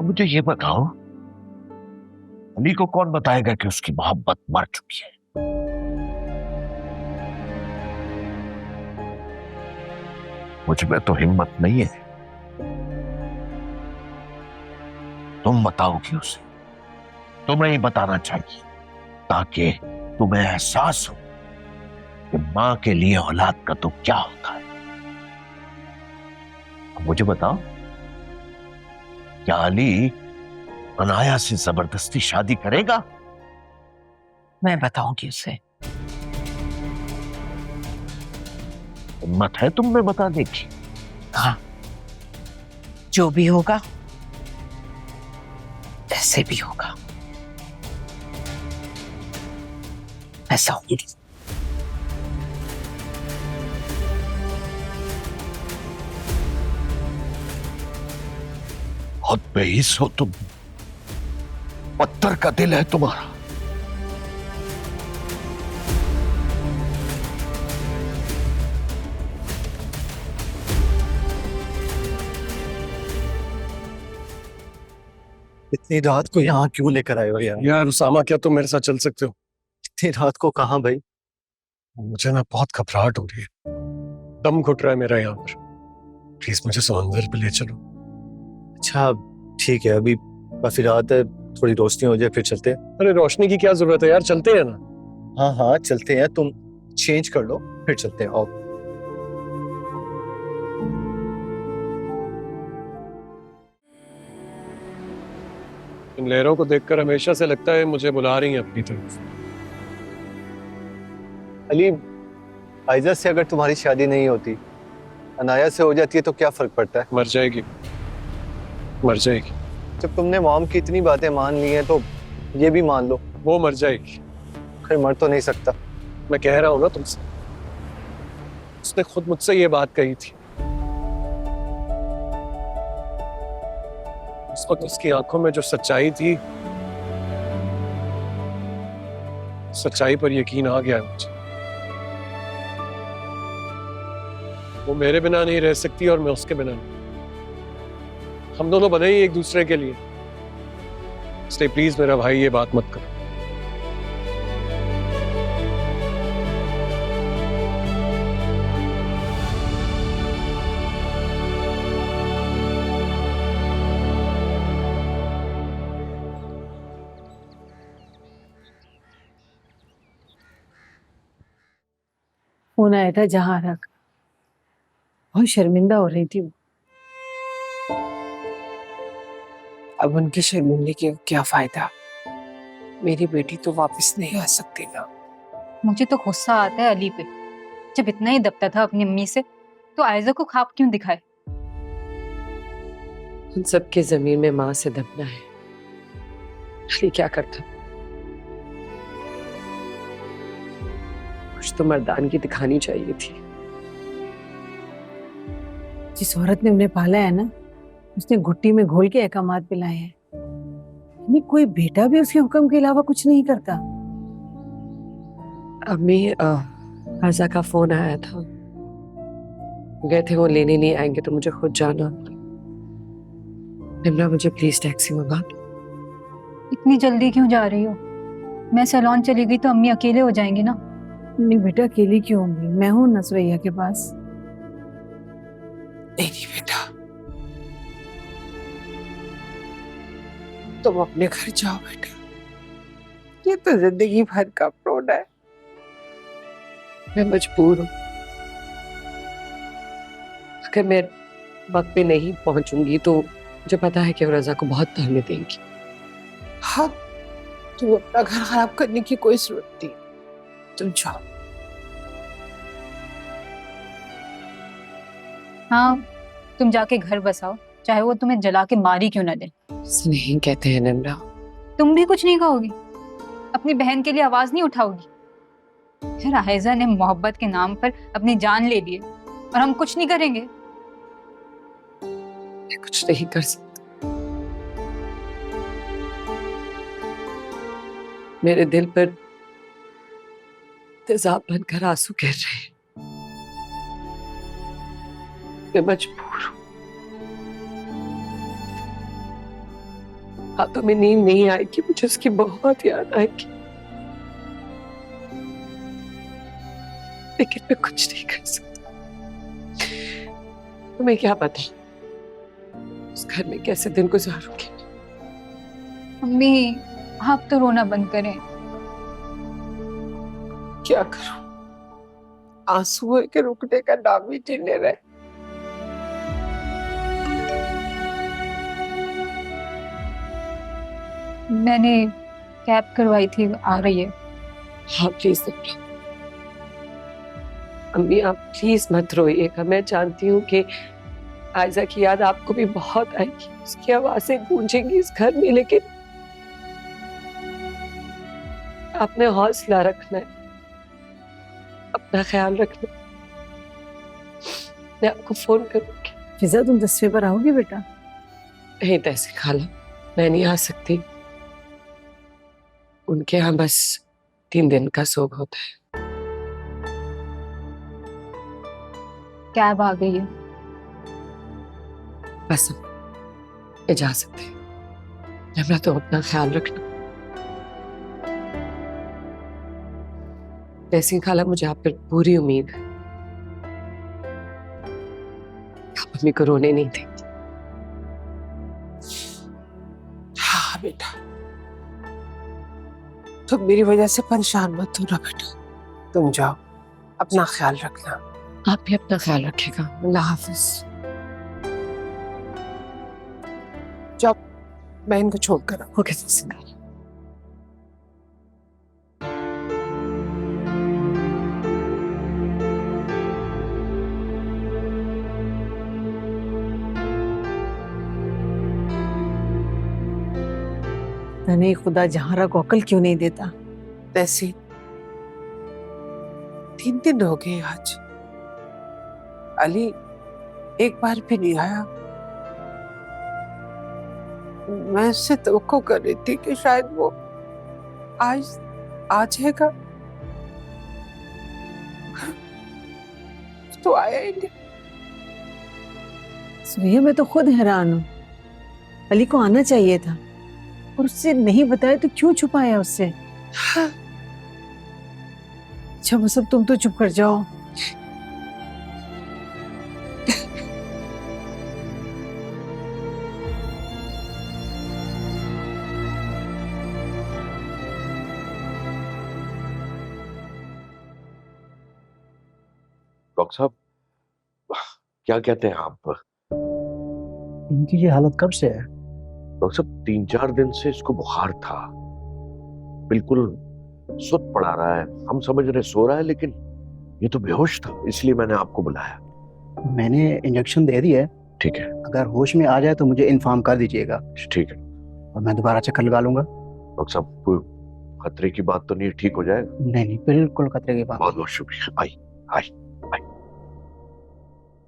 मुझे ये बताओ, अली को कौन बताएगा कि उसकी मोहब्बत मर चुकी है? मुझ में तो हिम्मत नहीं है। तुम बताओगी उसे, तुम्हें ही बताना चाहिए, ताकि तुम्हें एहसास हो कि मां के लिए औलाद का तो क्या होता है। अब मुझे बताओ, क्या अली अनाया से जबरदस्ती शादी करेगा? मैं बताऊंगी उसे। हिम्मत है तुम में बताने की? हाँ, जो भी होगा जैसे भी होगा ऐसा होगी। बहुत बेहिस हो तुम, पत्थर का दिल है तुम्हारा। इतनी रात को यहाँ क्यों लेकर आए हो यार? यार उसामा, क्या तुम मेरे साथ चल सकते हो? इतनी रात को कहाँ भाई? मुझे ना बहुत घबराहट हो रही है, दम घुट रहा है मेरा यहाँ पर। प्लीज मुझे समंदर पे ले चलो। अच्छा ठीक है, अभी काफी रात है, थोड़ी रोशनी हो जाए फिर चलते हैं। अरे रोशनी की क्या जरूरत है यार, चलते हैं ना। हाँ हाँ चलते हैं, तुम चेंज कर लो फिर चलते हैं। आओ। इन लहरों को देखकर हमेशा से लगता है मुझे बुला रही हैं अपनी तरफ। अली, आयजा से अगर तुम्हारी शादी नहीं होती, अनाया से हो जाती है तो क्या फर्क पड़ता है? मर जाएगी, मर जाएगी। जब तुमने मॉम की इतनी बातें मान ली हैं तो ये भी मान लो। वो मर जाएगी। फिर मर तो नहीं सकता। मैं कह रहा हूं ना तुमसे, उसने खुद मुझसे ये बात कही थी। उस वक्त उसकी आंखों में जो सच्चाई थी, सच्चाई पर यकीन आ गया है मुझे। वो मेरे बिना नहीं रह सकती और मैं उसके बिना नहीं। हम दोनों बने ही एक दूसरे के लिए, इसलिए प्लीज मेरा भाई ये बात मत करो। फोन आया था जहां रख, बहुत शर्मिंदा हो रही थी वो। अब उनकी शर्मिंदगी का क्या फायदा? मेरी बेटी तो वापस नहीं आ सकती ना। मुझे तो गुस्सा आता है अली पे। जब इतना ही दबता था अपनी अम्मी से, तो आयजा को ख्वाब क्यों दिखाए? उन सबके जमीन में माँ से दबना है। अली क्या करता? कुछ तो मर्दानगी दिखानी चाहिए थी। जिस औरत ने उन्हें पाला है ना, उसने घुट्टी में घोल के अहकामात पिलाए हैं। यानी कोई बेटा भी उसके हुक्म के अलावा कुछ नहीं करता। अम्मी, आजा का फोन आया था, गए थे वो लेने, नहीं आएंगे तो मुझे खुद जाना। निम्रा, मुझे प्लीज टैक्सी मंगा दो। इतनी जल्दी क्यों जा रही हो? मैं सैलून चली गई तो अम्मी अकेले हो जाएंगे ना। नहीं बेटा, अकेली क्यों होंगी, मैं हूँ नसरैया के पास। नहीं बेटा, तुम अपने घर जाओ बेटा। ये तो जिंदगी भर का रोना है। मैं मजबूर हूं। अगर मैं वक्त पे नहीं पहुंचूंगी तो मुझे पता है कि वो रजा को बहुत ताने देंगी। हाँ, तुम अपना घर खराब करने की कोई जरूरत नहीं, तुम जाओ। हाँ, तुम जाके घर बसाओ, चाहे वो तुम्हें जला के मारी क्यों ना दे। नहीं कहते हैं निम्रा। तुम भी कुछ नहीं कहोगी? अपनी बहन के लिए आवाज नहीं उठाओगी? फिर आयजा ने मोहब्बत के नाम पर अपनी जान ले ली और हम कुछ नहीं करेंगे? मैं कुछ नहीं कर सकती। मेरे दिल पर तेजाब बनकर आंसू गिर रहे हैं। मैं मजबूर हूं। रातों में नींद नहीं आएगी, मुझे उसकी बहुत याद आएगी, लेकिन मैं कुछ नहीं कर सकती। तुम्हें क्या पता उस घर में कैसे दिन गुजारूंगी। मम्मी, आप तो रोना बंद करें। क्या करूं, आंसुओं के रुकने का नाम ही नहीं ले रहे। मैंने कैब करवाई थी, आ रही है। हाँ प्लीज अम्मी, आप प्लीज मत रोइएगा। मैं जानती हूँ कि आयजा की याद आपको भी बहुत आएगी, उसकी आवाजें गूंजेंगी इस घर में, लेकिन आपने हौसला रखना है, अपना ख्याल रखना। मैं आपको फोन करूंगी। फिजा, तुम 10वें पर आओगी बेटा? नहीं तैसी खाला, मैं नहीं आ सकती। उनके यहाँ बस 3 दिन का सोग होता है। कैब आ गई है। बस अब इजाजत है, जमरा तो अपना ख्याल रखना। तैसी खाला, मुझे आप पर पूरी उम्मीद है, आप मम्मी को रोने नहीं देंगी। हाँ बेटा, तुम मेरी वजह से परेशान मत हो ना बेटा। तुम जाओ, अपना ख्याल रखना। आप भी अपना ख्याल रखिएगा। अल्लाह हाफिज। जाओ, बहन को छोड़कर आओ। Okay singer. नहीं, खुदा जहारा को अकल क्यों नहीं देता? तैसी 3 दिन हो गए आज, अली एक बार भी नहीं आया। मैं उससे तवक्को कर रही थी कि शायद वो आज आ जाएगा, तो आया ही नहीं। सुनिए, मैं तो खुद हैरान हूँ। अली को आना चाहिए था, और उससे नहीं बताया तो क्यों छुपाया उससे? हाँ। अच्छा वो सब, तुम तो चुप कर जाओ। डॉक्टर साहब, क्या कहते हैं आप? इनकी ये हालत कब से है? डॉक्टर साहब, 3-4 दिन से इसको बुखार था, बिल्कुल सुत पड़ा रहा है। हम समझ रहे सो रहा है, लेकिन ये तो बेहोश था, इसलिए मैंने आपको बुलाया। मैंने इंजेक्शन दे दिया है। ठीक है, अगर होश में आ जाए तो मुझे इन्फॉर्म कर दीजिएगा, ठीक है। और मैं दोबारा चक्कर लगा लूंगा। डॉक्टर साहब, कोई खतरे की बात तो नहीं, ठीक हो जाएगा? नहीं नहीं, बिल्कुल खतरे की बात। बहुत बहुत शुक्रिया। आई आई।